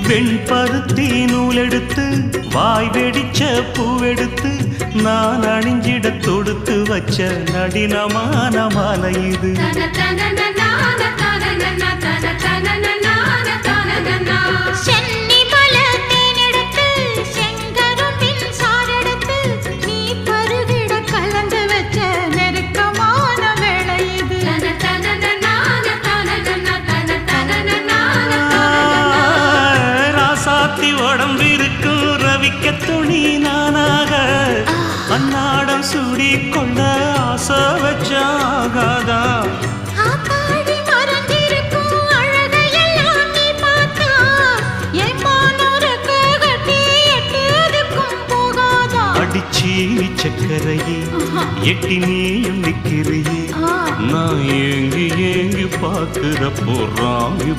வெண்பருத்தி நூலெடுத்து வாய் வெடிச்ச பூவெடுத்து நான் அணிஞ்சிட தொடுத்து வச்ச நடினமான மாலை இது. உடம்பிருக்கும் ரவிக்க துணி நானாக அன்னாடம் சூடி கொண்ட ஆசை வச்சாகாதா. அடிச்சி சக்கரையே எட்டி நீயும் நிக்கிறியே நான் ஏங்கி ஏங்கி பார்க்கிற போறாங்க.